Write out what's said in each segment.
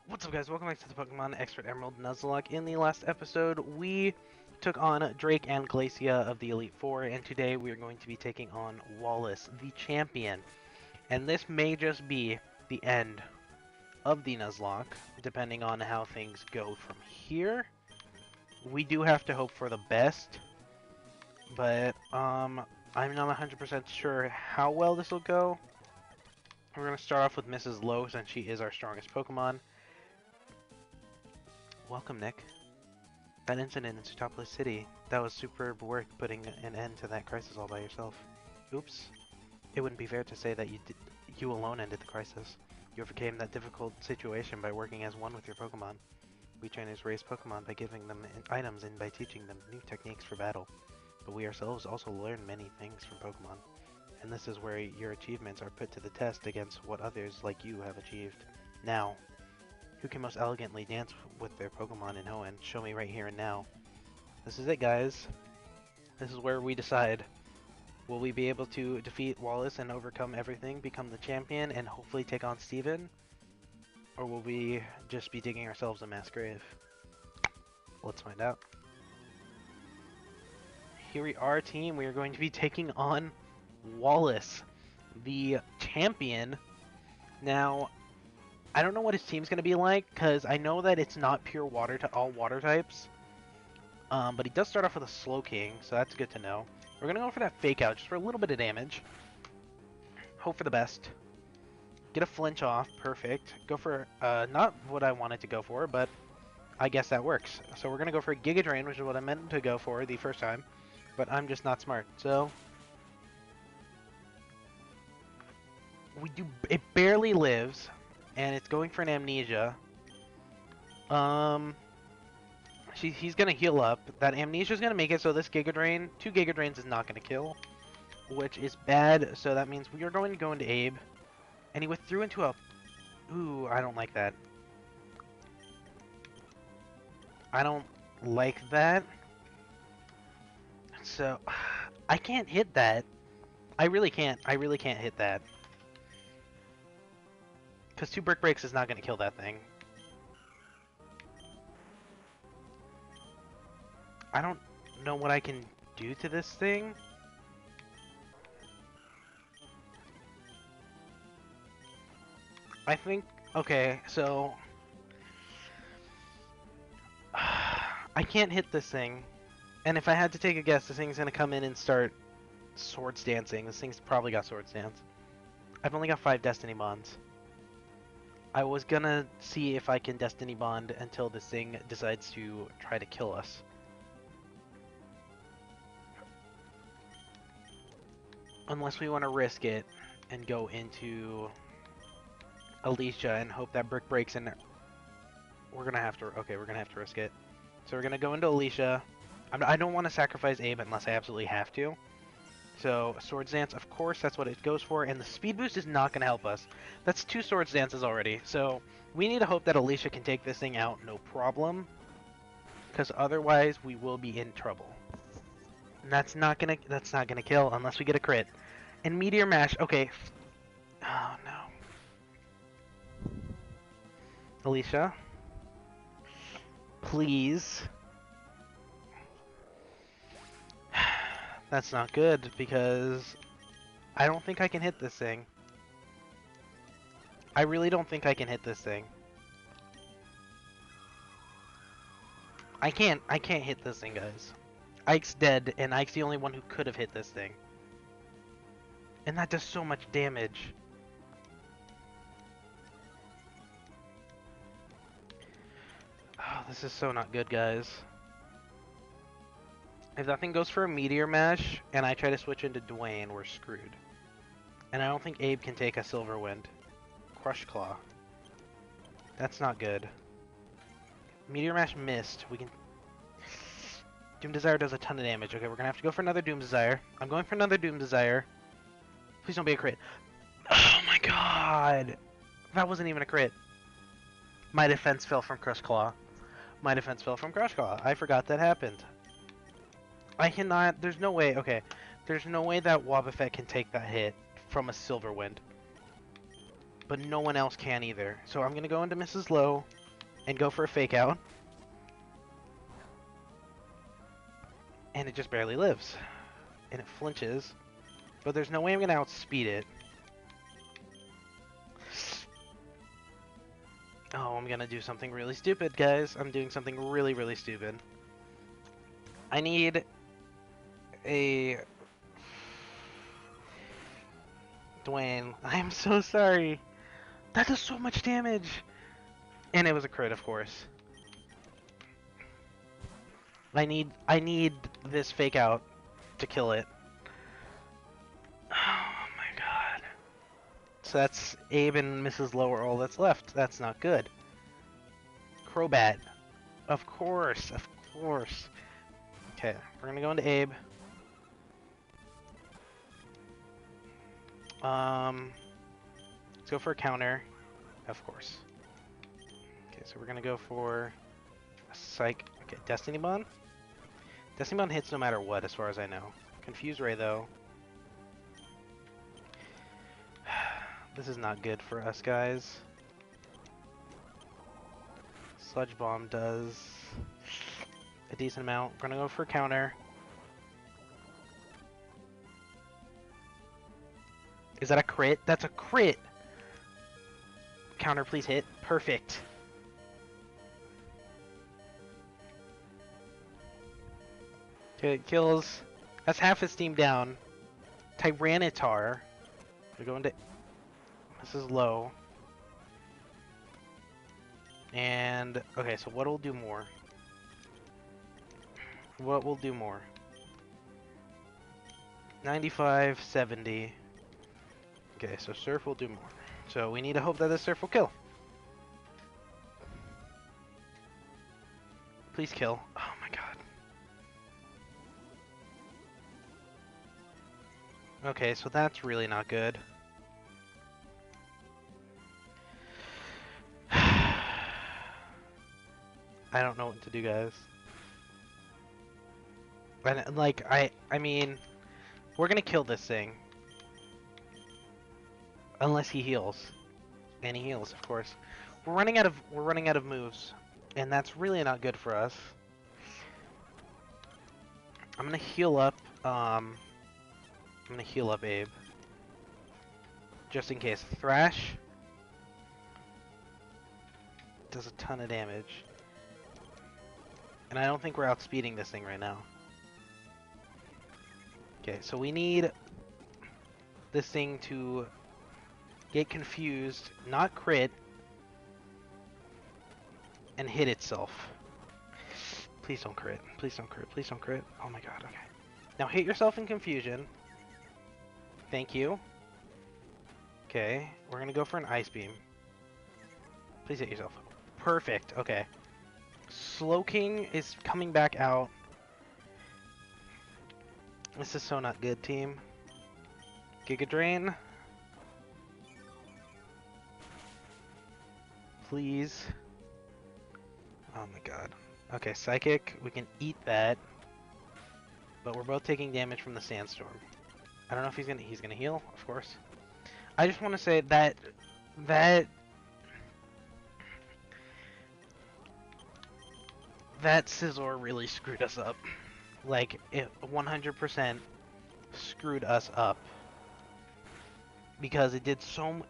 What's up, guys? Welcome back to the Pokemon Expert Emerald Nuzlocke. In the last episode, we took on Drake and Glacia of the Elite Four, and today we are going to be taking on Wallace, the champion. And this may just be the end of the Nuzlocke, depending on how things go from here. We do have to hope for the best, but I'm not 100% sure how well this will go. We're going to start off with Mrs. Lowe, since she is our strongest Pokemon. Welcome, Nick. That incident in Sutopolis City, that was superb work putting an end to that crisis all by yourself. Oops. It wouldn't be fair to say that you alone ended the crisis. You overcame that difficult situation by working as one with your Pokemon. We trainers raise Pokemon by giving them items and by teaching them new techniques for battle. But we ourselves also learn many things from Pokemon. And this is where your achievements are put to the test against what others like you have achieved. Now, who can most elegantly dance with their Pokemon in Hoenn? Show me right here and now. This is it, guys. This is where we decide. Will we be able to defeat Wallace and overcome everything, become the champion, and hopefully take on Steven? Or will we just be digging ourselves a mass grave? Let's find out. Here we are, team. We are going to be taking on Wallace, the champion. Now, I don't know what his team's going to be like, because I know that it's not pure water to all water types. But he does start off with a Slowking, so that's good to know. We're going to go for that Fake Out, just for a little bit of damage. Hope for the best. Get a flinch off, perfect. Go for, not what I wanted to go for, but I guess that works. So we're going to go for a Giga Drain, which is what I meant to go for the first time. But I'm just not smart, so... It barely lives. And it's going for an Amnesia. He's gonna heal up. That Amnesia's gonna make it so this Giga Drain, 2 Giga Drains is not gonna kill. Which is bad, so that means we are going to go into Abe. And he withdrew into a... Ooh, I don't like that. I don't like that. So, I can't hit that. I really can't hit that. Because 2 Brick Breaks is not going to kill that thing. I don't know what I can do to this thing. I think... Okay, so... I can't hit this thing. And if I had to take a guess, this thing's going to come in and start Swords Dancing. This thing's probably got Swords Dance. I've only got 5 Destiny Bonds. I was gonna see if I can Destiny Bond until this thing decides to try to kill us. Unless we want to risk it and go into Alicia and hope that Brick breaks in there. We're gonna have to, okay, we're gonna have to risk it. So we're gonna go into Alicia. I don't want to sacrifice Abe unless I absolutely have to. So, Swords Dance, of course, that's what it goes for, and the Speed Boost is not going to help us. That's 2 Swords Dances already, so we need to hope that Alicia can take this thing out no problem, because otherwise we will be in trouble. And that's not gonna kill unless we get a crit. And Meteor Mash, okay. Oh no. Alicia, please. That's not good, because I don't think I can hit this thing. I really don't think I can hit this thing. I can't hit this thing, guys. Ike's dead, and Ike's the only one who could have hit this thing. And that does so much damage. Oh, this is so not good, guys. If that thing goes for a Meteor Mash, and I try to switch into Dwayne, we're screwed. And I don't think Abe can take a Silver Wind. Crush Claw. That's not good. Meteor Mash missed. We can... Doom Desire does a ton of damage. Okay, we're gonna have to go for another Doom Desire. I'm going for another Doom Desire. Please don't be a crit. Oh my god! That wasn't even a crit. My defense fell from Crush Claw. My defense fell from Crush Claw. I forgot that happened. I cannot, there's no way, okay. There's no way that Wobbuffet can take that hit from a Silver Wind. but no one else can either. So I'm gonna go into Mrs. Lowe and go for a fake out. And it just barely lives. And it flinches. But there's no way I'm gonna outspeed it. Oh, I'm gonna do something really stupid, guys. I'm doing something really, really stupid. I need a... Dwayne, I am so sorry. That does so much damage. And it was a crit, of course. I need this fake out to kill it. Oh my god. So that's Abe and Mrs. Lowe are all that's left. That's not good. Crobat. Of course, of course. Okay, we're gonna go into Abe. Let's go for a counter. Of course. Okay, so we're gonna go for a Psych. Okay, Destiny Bond. Destiny Bond hits no matter what, as far as I know. Confuse Ray, though. This is not good for us, guys. Sludge Bomb does a decent amount. We're gonna go for a counter. Is that a crit? That's a crit! Counter, please hit. Perfect. Okay, it kills. That's half his team down. Tyranitar. We're going to... This is low. And... Okay, so what will do more? What will do more? 95, 70. Okay, so Surf will do more. So we need to hope that this Surf will kill. Please kill. Oh my god. Okay, so that's really not good. I don't know what to do, guys. And like I mean, we're gonna kill this thing. Unless he heals. And he heals, of course. We're running out of moves. And that's really not good for us. I'm gonna heal up Abe. Just in case. Thrash does a ton of damage. And I don't think we're outspeeding this thing right now. Okay, so we need this thing to get confused, not crit, and hit itself. Please don't crit. Please don't crit. Please don't crit. Oh my god, okay. Now hit yourself in confusion. Thank you. Okay, we're gonna go for an Ice Beam. Please hit yourself. Perfect, okay. Slowking is coming back out. This is so not good, team. Giga Drain. Please. Oh my god. Okay, Psychic, we can eat that. But we're both taking damage from the Sandstorm. I don't know if he's gonna heal, of course. I just want to say that Scizor really screwed us up. Like, it 100% screwed us up. Because it did so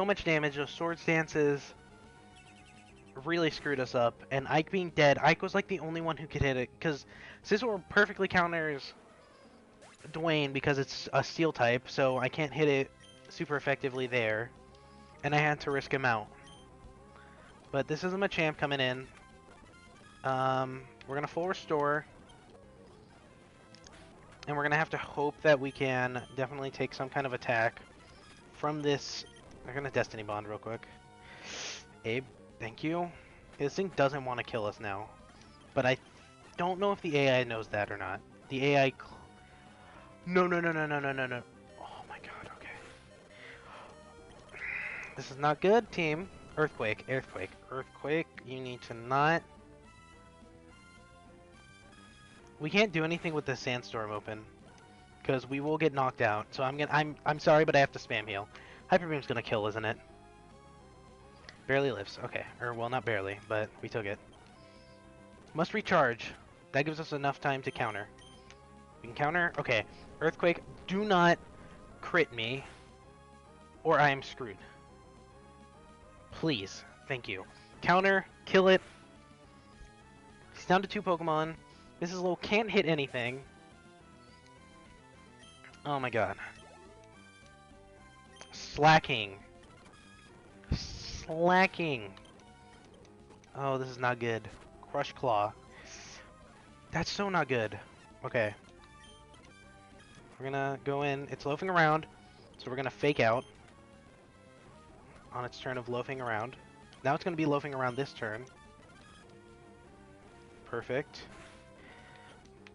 much damage. Those Swords Dances really screwed us up. And Ike being dead, Ike was like the only one who could hit it. Because Scizor perfectly counters Dwayne because it's a Steel type. So I can't hit it super effectively there. And I had to risk him out. But this is a Machamp coming in. We're going to full restore. And we're going to have to hope that we can definitely take some kind of attack from this. We're going to Destiny Bond real quick. Abe, thank you. This thing doesn't want to kill us now. But I don't know if the AI knows that or not. The AI... No. Oh my god, okay. This is not good, team. Earthquake. You need to not... We can't do anything with the Sandstorm open, because we will get knocked out. So I'm sorry, but I have to spam heal. Hyper Beam's gonna kill, isn't it? Barely lives. Okay. Or, well, not barely, but we took it. Must recharge. That gives us enough time to counter. We can counter. Okay. Earthquake, do not crit me, or I am screwed. Please. Thank you. Counter. Kill it. He's down to 2 Pokemon. Mrs. Low can't hit anything. Oh my god. Slacking. Slacking. Oh, this is not good. Crush Claw. That's so not good. Okay. We're gonna go in. It's loafing around, so we're gonna fake out on its turn of loafing around. Now it's gonna be loafing around this turn. Perfect.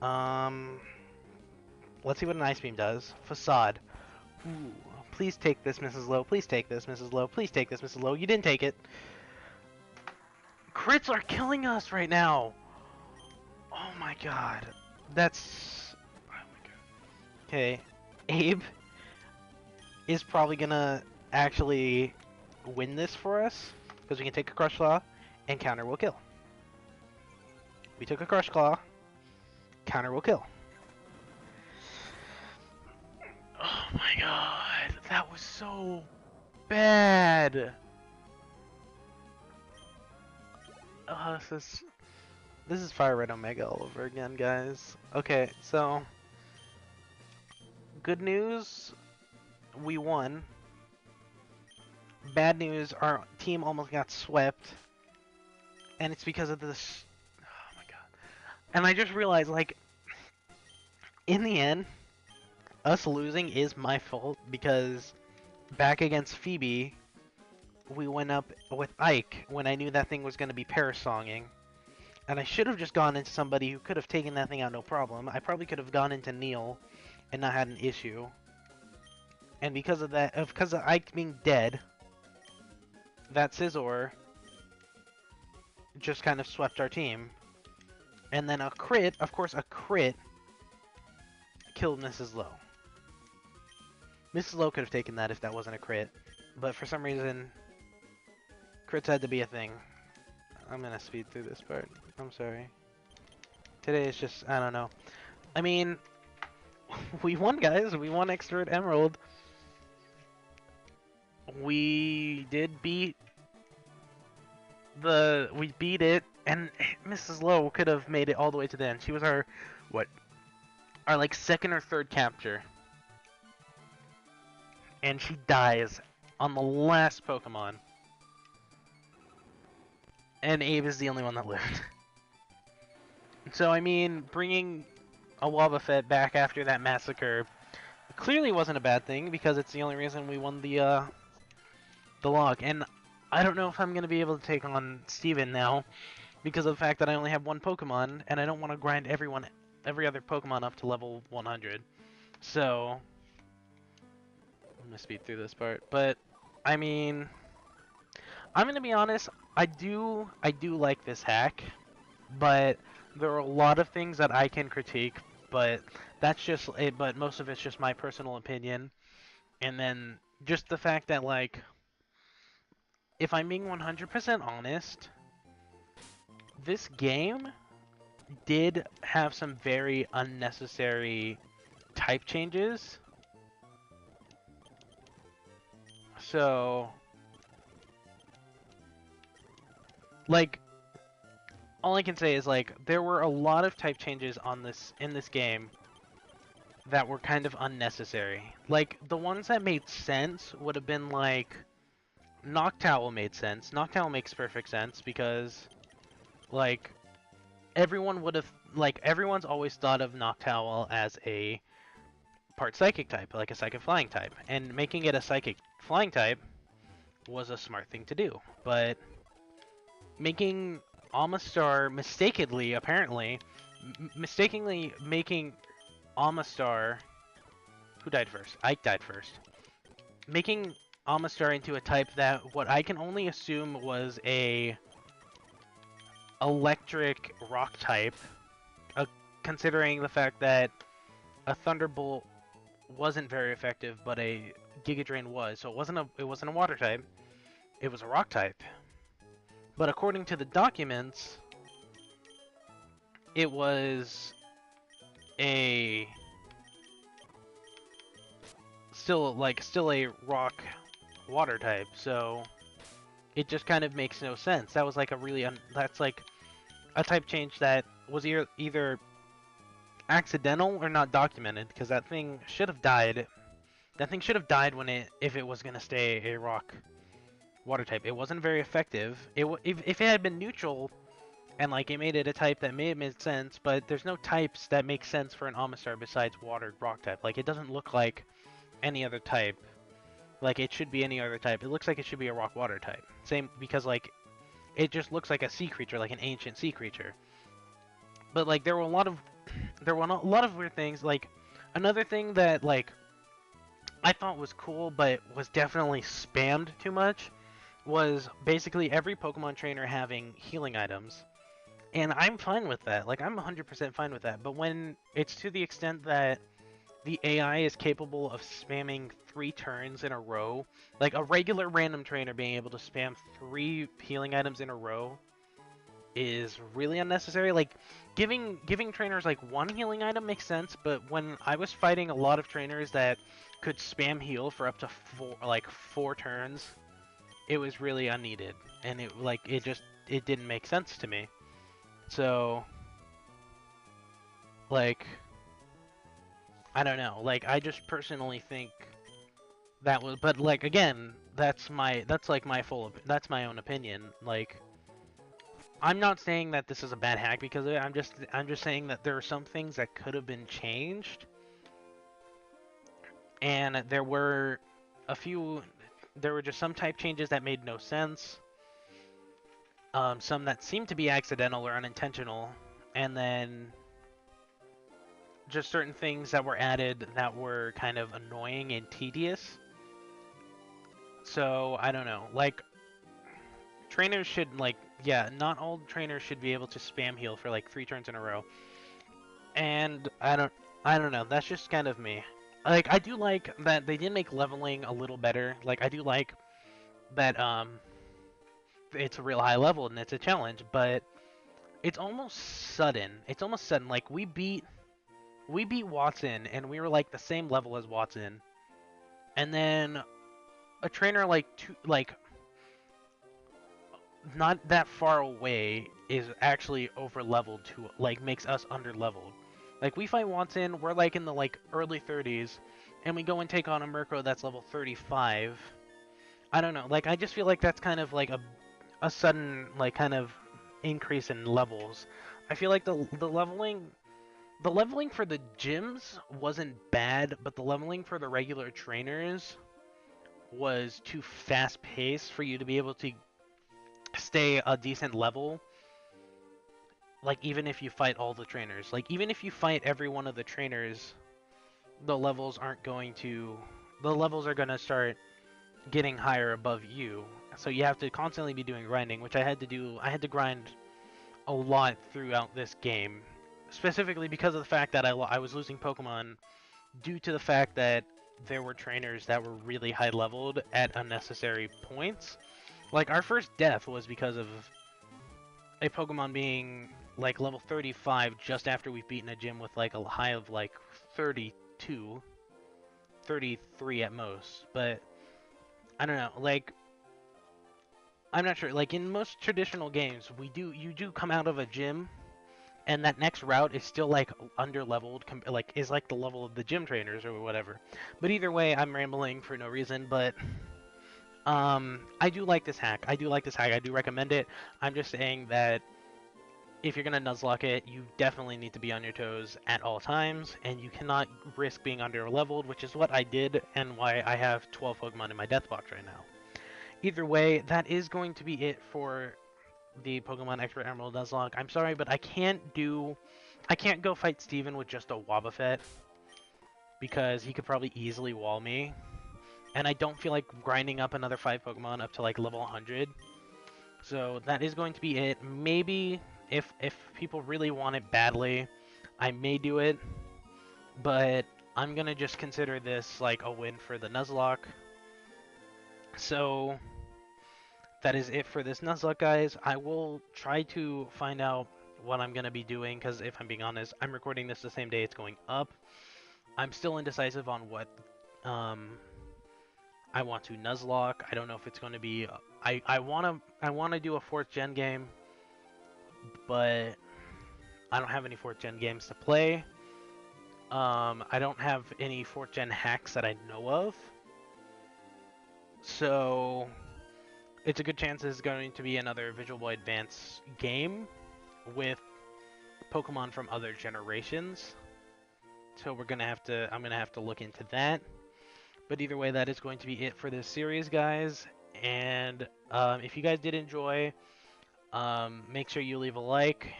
Let's see what an Ice Beam does. Facade. Ooh. Please take this, Mrs. Low. Please take this, Mrs. Low. Please take this, Mrs. Low. You didn't take it. Crits are killing us right now. Oh my god. That's... Oh my god. Okay. Abe is probably gonna actually win this for us, because we can take a Crush Claw, and counter will kill. We took a Crush Claw, counter will kill. Oh my god, that was so bad. Oh, this is Fire Red Omega all over again, guys. Okay, so good news, we won. Bad news, our team almost got swept, and it's because of this. Oh my god. And I just realized, like, in the end, us losing is my fault, because back against Phoebe, we went up with Ike when I knew that thing was going to be parasonging. And I should have just gone into somebody who could have taken that thing out no problem. I probably could have gone into Neil and not had an issue. And because of that, because of Ike being dead, that Scizor just kind of swept our team. And then a crit, of course a crit, killed Mrs. Low. Mrs. Low could have taken that if that wasn't a crit. But for some reason, crits had to be a thing. I'm gonna speed through this part. I'm sorry. Today is just, I don't know. I mean, we won, guys. We won Extra Emerald. We did beat we beat it, and Mrs. Lowe could have made it all the way to the end. She was our, what? Our, like, second or third capture. And she dies on the last Pokemon. And Abe is the only one that lived. So, I mean, bringing a Wobbuffet back after that massacre clearly wasn't a bad thing, because it's the only reason we won the log. And I don't know if I'm going to be able to take on Steven now, because of the fact that I only have one Pokemon, and I don't want to grind every other Pokemon up to level 100. So, I'm going to speed through this part. But, I mean, I'm going to be honest, I do like this hack, but there are a lot of things that I can critique, but that's just it, but most of it's just my personal opinion. And then just the fact that, like, if I'm being 100% honest, this game did have some very unnecessary type changes. So, like, all I can say is, like, there were a lot of type changes in this game that were kind of unnecessary. Like, the ones that made sense would have been, like, Noctowl made sense. Noctowl makes perfect sense because, like, everyone would have, like, everyone's always thought of Noctowl as a part Psychic type, like a Psychic Flying type. And making it a Psychic Flying type was a smart thing to do. But making Amistar mistakenly, apparently, mistakenly making Amistar... Who died first? Ike died first. Making Amistar into a type that what I can only assume was a electric rock type, considering the fact that a Thunderbolt wasn't very effective, but a Giga Drain was. So it wasn't a water type. It was a rock type. But according to the documents, it was a still a rock water type. So it just kind of makes no sense. That was like a really that's like a type change that was either accidental or not documented, because that thing should have died. That thing should have died if it was gonna stay a rock water type. It wasn't very effective. If it had been neutral and like it made it a type that may have made sense, but there's no types that make sense for an Amistar besides water rock type. Like it doesn't look like any other type. Like it should be any other type. It looks like it should be a rock water type. Same because like it just looks like a sea creature, like an ancient sea creature. But like there were a lot of weird things. Like another thing that like I thought was cool but was definitely spammed too much was basically every Pokemon trainer having healing items. And I'm fine with that. Like I'm 100% fine with that. But when it's to the extent that the AI is capable of spamming 3 turns in a row, like a regular random trainer being able to spam 3 healing items in a row is really unnecessary. Like giving trainers like 1 healing item makes sense, but when I was fighting a lot of trainers that could spam heal for up to 4 turns, it was really unneeded, and it didn't make sense to me. So like I don't know, like I just personally think that was, but like again, that's my own opinion. Like I'm not saying that this is a bad hack because of it. I'm just saying that there are some things that could have been changed, and there were just some type changes that made no sense. Some that seemed to be accidental or unintentional, and then just certain things that were added that were kind of annoying and tedious. So I don't know, like trainers should not all trainers should be able to spam heal for like 3 turns in a row. And I don't know, that's just kind of me. Like I do like that they did make leveling a little better. Like I do like that it's a real high level and it's a challenge, but it's almost sudden. It's almost sudden. Like we beat Watson and we were like the same level as Watson. And then a trainer not that far away is actually over leveled to like makes us under leveled. Like we fight Watson, we're like in the like early 30s, and we go and take on a Murkrow that's level 35. I don't know, like I just feel like that's kind of like a sudden like kind of increase in levels. I feel like the leveling for the gyms wasn't bad, but the leveling for the regular trainers was too fast paced for you to be able to stay a decent level. Like even if you fight all the trainers, like even if you fight every one of the trainers, the levels are gonna start getting higher above you. So you have to constantly be doing grinding, which I had to do. I had to grind a lot throughout this game, specifically because of the fact that I was losing Pokemon due to the fact that there were trainers that were really high leveled at unnecessary points. Like our first death was because of a Pokemon being like level 35 just after we've beaten a gym with like a high of like 32, 33 at most. But I don't know, like I'm not sure. Like in most traditional games, you do come out of a gym, and that next route is still like under leveled, like is like the level of the gym trainers or whatever. But either way, I'm rambling for no reason. But I do like this hack. I do recommend it. I'm just saying that if you're gonna Nuzlocke it, you definitely need to be on your toes at all times, and you cannot risk being under leveled, which is what I did, and why I have 12 Pokemon in my death box right now. Either way, that is going to be it for the Pokemon Expert Emerald Nuzlocke. I'm sorry, but I can't go fight Steven with just a Wobbuffet, because he could probably easily wall me. And I don't feel like grinding up another 5 Pokemon up to like level 100. So that is going to be it. Maybe if people really want it badly, I may do it. But I'm gonna just consider this like a win for the Nuzlocke. So that is it for this Nuzlocke, guys. I will try to find out what I'm gonna be doing, because if I'm being honest, I'm recording this the same day it's going up. I'm still indecisive on what um, I want to Nuzlocke. I don't know if it's going to be. I wanna do a 4th gen game, but I don't have any 4th gen games to play. I don't have any 4th gen hacks that I know of, so it's a good chance this is going to be another Visual Boy Advance game with Pokemon from other generations. So I'm gonna have to look into that. But either way, that is going to be it for this series, guys. And if you guys did enjoy, make sure you leave a like.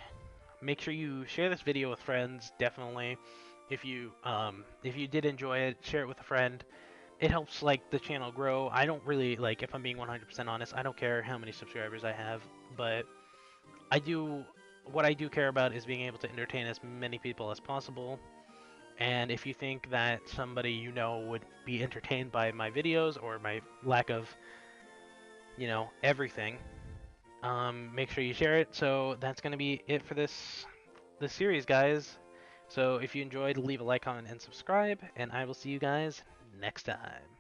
Make sure you share this video with friends, definitely. If you did enjoy it, share it with a friend. It helps like the channel grow. I don't really like, if I'm being 100% honest, I don't care how many subscribers I have, but I do what I do care about is being able to entertain as many people as possible. And if you think that somebody you know would be entertained by my videos or my lack of, everything, make sure you share it. So that's gonna be it for this series, guys. So if you enjoyed, leave a like, comment, and subscribe, and I will see you guys next time.